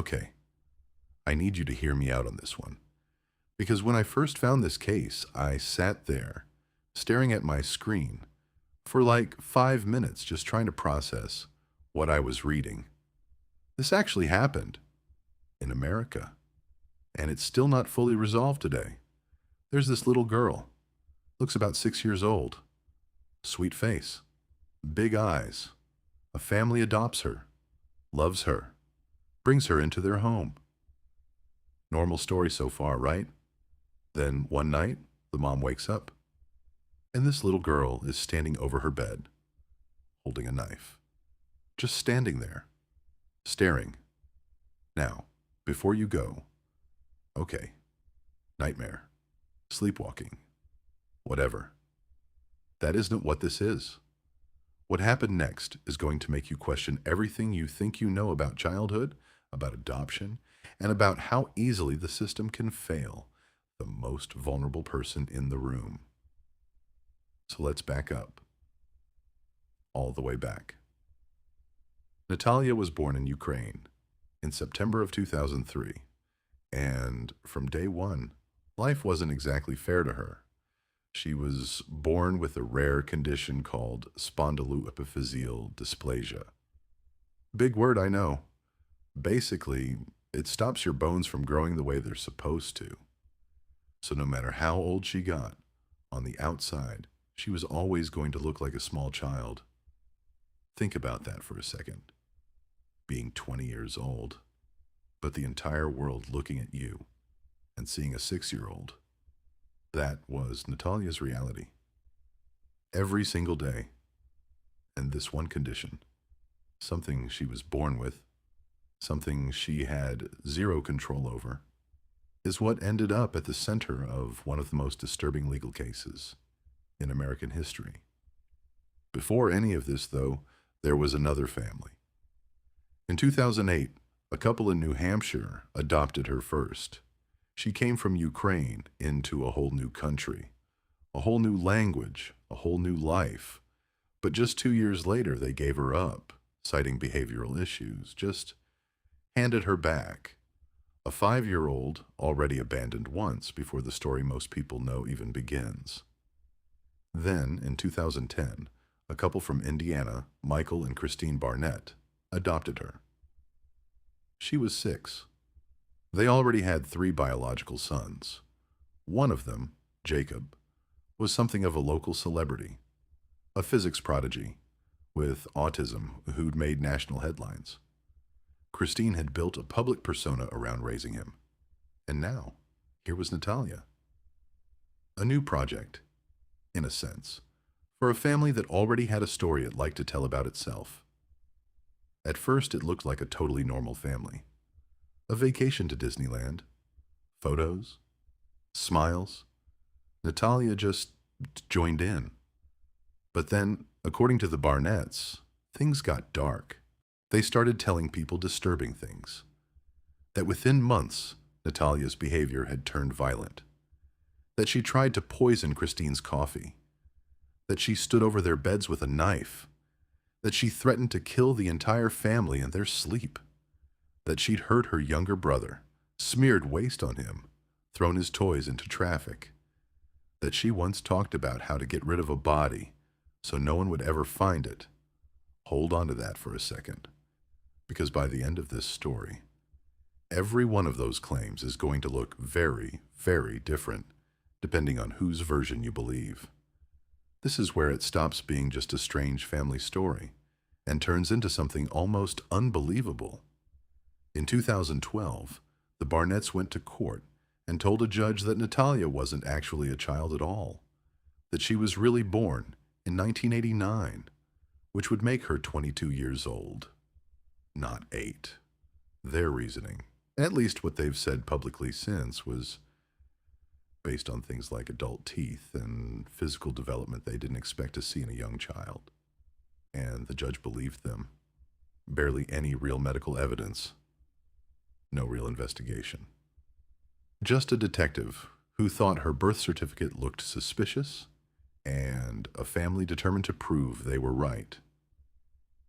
Okay, I need you to hear me out on this one. Because when I first found this case, I sat there, staring at my screen, for like 5 minutes just trying to process what I was reading. This actually happened in America, and it's still not fully resolved today. There's this little girl, looks about 6 years old, sweet face, big eyes. A family adopts her, loves her, brings her into their home. Normal story so far, right? Then one night, the mom wakes up, and this little girl is standing over her bed, holding a knife. Just standing there, staring. Now, before you go, okay, nightmare, sleepwalking, whatever. That isn't what this is. What happened next is going to make you question everything you think you know about childhood, about adoption, and about how easily the system can fail the most vulnerable person in the room. So let's back up. All the way back. Natalia was born in Ukraine in September of 2003, and from day one, life wasn't exactly fair to her. She was born with a rare condition called spondyloepiphyseal dysplasia. Big word, I know. Basically, it stops your bones from growing the way they're supposed to. So no matter how old she got, on the outside, she was always going to look like a small child. Think about that for a second. Being 20 years old, but the entire world looking at you and seeing a 6-year-old. That was Natalia's reality. Every single day. And this one condition, something she was born with, something she had zero control over, is what ended up at the center of one of the most disturbing legal cases in American history. Before any of this, though, there was another family. In 2008, a couple in New Hampshire adopted her first. She came from Ukraine into a whole new country, a whole new language, a whole new life. But just 2 years later, they gave her up, citing behavioral issues, just handed her back. A 5-year-old already abandoned once before the story most people know even begins. Then, in 2010, a couple from Indiana, Michael and Kristine Barnett, adopted her. She was 6. They already had 3 biological sons. One of them, Jacob, was something of a local celebrity, a physics prodigy with autism who'd made national headlines. Kristine had built a public persona around raising him. And now, here was Natalia. A new project, in a sense, for a family that already had a story it liked to tell about itself. At first, it looked like a totally normal family. A vacation to Disneyland, photos, smiles. Natalia just joined in. But then, according to the Barnetts, things got dark. They started telling people disturbing things. That within months, Natalia's behavior had turned violent. That she tried to poison Kristine's coffee. That she stood over their beds with a knife. That she threatened to kill the entire family in their sleep. That she'd hurt her younger brother, smeared waste on him, thrown his toys into traffic. That she once talked about how to get rid of a body so no one would ever find it. Hold on to that for a second, because by the end of this story, every one of those claims is going to look very, very different, depending on whose version you believe. This is where it stops being just a strange family story and turns into something almost unbelievable. In 2012, the Barnetts went to court and told a judge that Natalia wasn't actually a child at all, that she was really born in 1989, which would make her 22 years old, not 8. Their reasoning, at least what they've said publicly since, was based on things like adult teeth and physical development they didn't expect to see in a young child. And the judge believed them. Barely any real medical evidence. No real investigation. Just a detective who thought her birth certificate looked suspicious, and a family determined to prove they were right.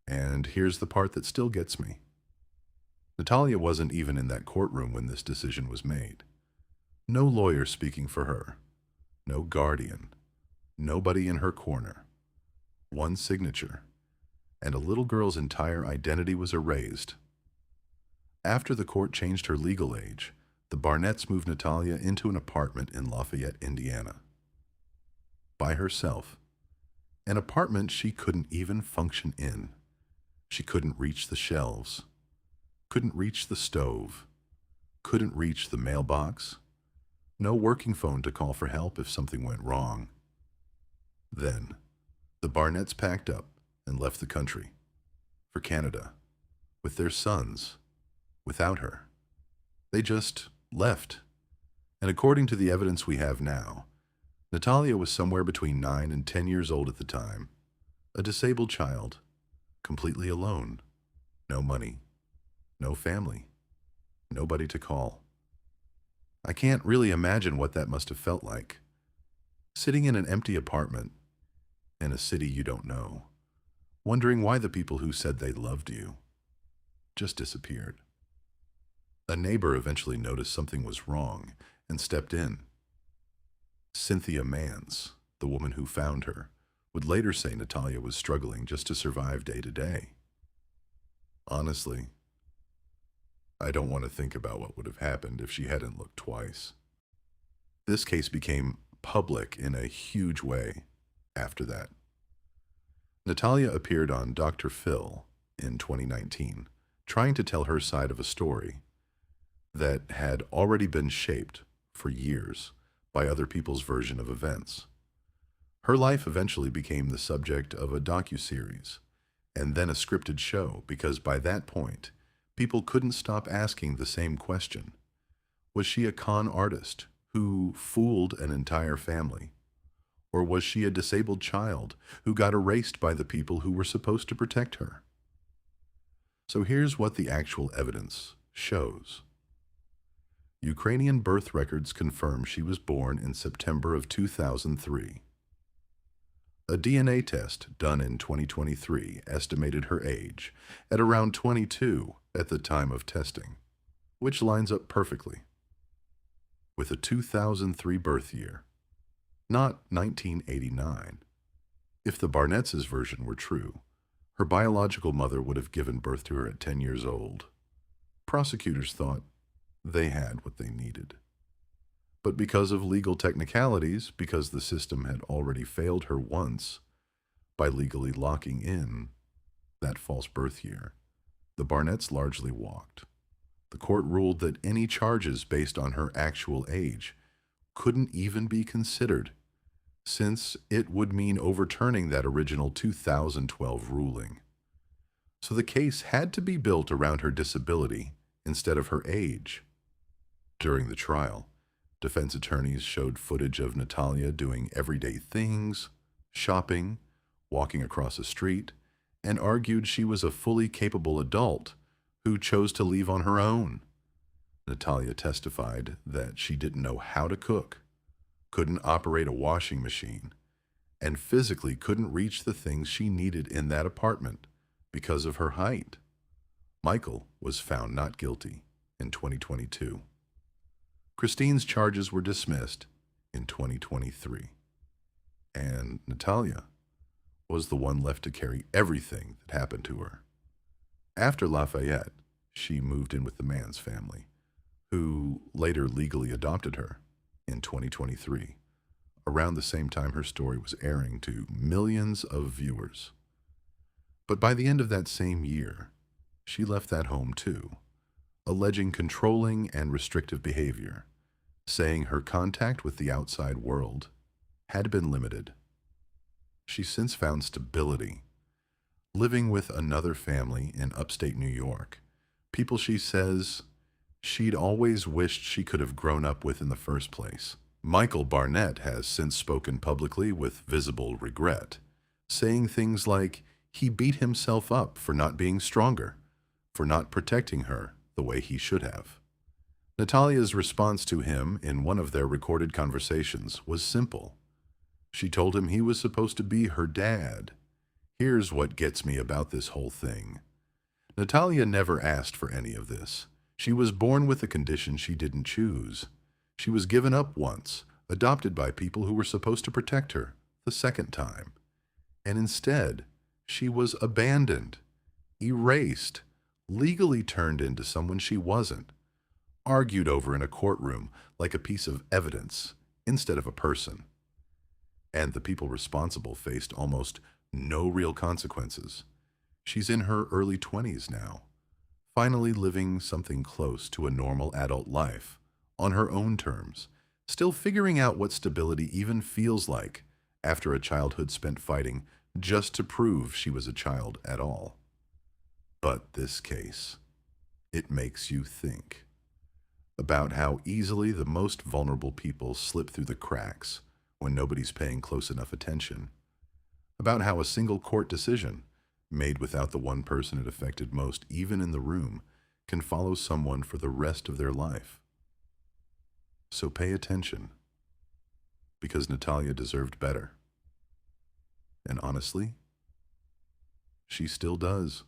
And here's the part that still gets me. Natalia wasn't even in that courtroom when this decision was made. No lawyer speaking for her, no guardian, nobody in her corner. One signature, and a little girl's entire identity was erased. After the court changed her legal age, the Barnetts moved Natalia into an apartment in Lafayette, Indiana. By herself. An apartment she couldn't even function in. She couldn't reach the shelves, couldn't reach the stove, couldn't reach the mailbox. No working phone to call for help if something went wrong. Then, the Barnetts packed up and left the country, for Canada, with their sons, without her. They just left. And according to the evidence we have now, Natalia was somewhere between 9 and 10 years old at the time, a disabled child, completely alone, no money, no family, nobody to call. I can't really imagine what that must have felt like. Sitting in an empty apartment in a city you don't know, wondering why the people who said they loved you just disappeared. A neighbor eventually noticed something was wrong and stepped in. Cynthia Mans, the woman who found her, would later say Natalia was struggling just to survive day to day. Honestly, I don't want to think about what would have happened if she hadn't looked twice. This case became public in a huge way after that. Natalia appeared on Dr. Phil in 2019, trying to tell her side of a story that had already been shaped for years by other people's version of events. Her life eventually became the subject of a docuseries and then a scripted show because by that point, people couldn't stop asking the same question. Was she a con artist who fooled an entire family? Or was she a disabled child who got erased by the people who were supposed to protect her? So here's what the actual evidence shows. Ukrainian birth records confirm she was born in September of 2003. A DNA test done in 2023 estimated her age at around 22 at the time of testing, which lines up perfectly with a 2003 birth year, not 1989. If the Barnetts' version were true, her biological mother would have given birth to her at 10 years old. Prosecutors thought they had what they needed. But because of legal technicalities, because the system had already failed her once by legally locking in that false birth year, the Barnetts largely walked. The court ruled that any charges based on her actual age couldn't even be considered, since it would mean overturning that original 2012 ruling. So the case had to be built around her disability instead of her age. During the trial, defense attorneys showed footage of Natalia doing everyday things, shopping, walking across a street, and argued she was a fully capable adult who chose to leave on her own. Natalia testified that she didn't know how to cook, couldn't operate a washing machine, and physically couldn't reach the things she needed in that apartment because of her height. Michael was found not guilty in 2022. Kristine's charges were dismissed in 2023. And Natalia was the one left to carry everything that happened to her. After Lafayette, she moved in with the Mans family, who later legally adopted her in 2023, around the same time her story was airing to millions of viewers. But by the end of that same year, she left that home too, alleging controlling and restrictive behavior, saying her contact with the outside world had been limited. She's since found stability, living with another family in upstate New York, people she says she'd always wished she could have grown up with in the first place. Michael Barnett has since spoken publicly with visible regret, saying things like he beat himself up for not being stronger, for not protecting her the way he should have. Natalia's response to him in one of their recorded conversations was simple. She told him he was supposed to be her dad. Here's what gets me about this whole thing. Natalia never asked for any of this. She was born with a condition she didn't choose. She was given up once, adopted by people who were supposed to protect her the second time. And instead, she was abandoned, erased, legally turned into someone she wasn't, argued over in a courtroom like a piece of evidence instead of a person. And the people responsible faced almost no real consequences. She's in her early 20s now, finally living something close to a normal adult life, on her own terms, still figuring out what stability even feels like after a childhood spent fighting just to prove she was a child at all. But this case, it makes you think about how easily the most vulnerable people slip through the cracks when nobody's paying close enough attention, about how a single court decision, made without the one person it affected most, even in the room, can follow someone for the rest of their life. So pay attention, because Natalia deserved better. And honestly, she still does.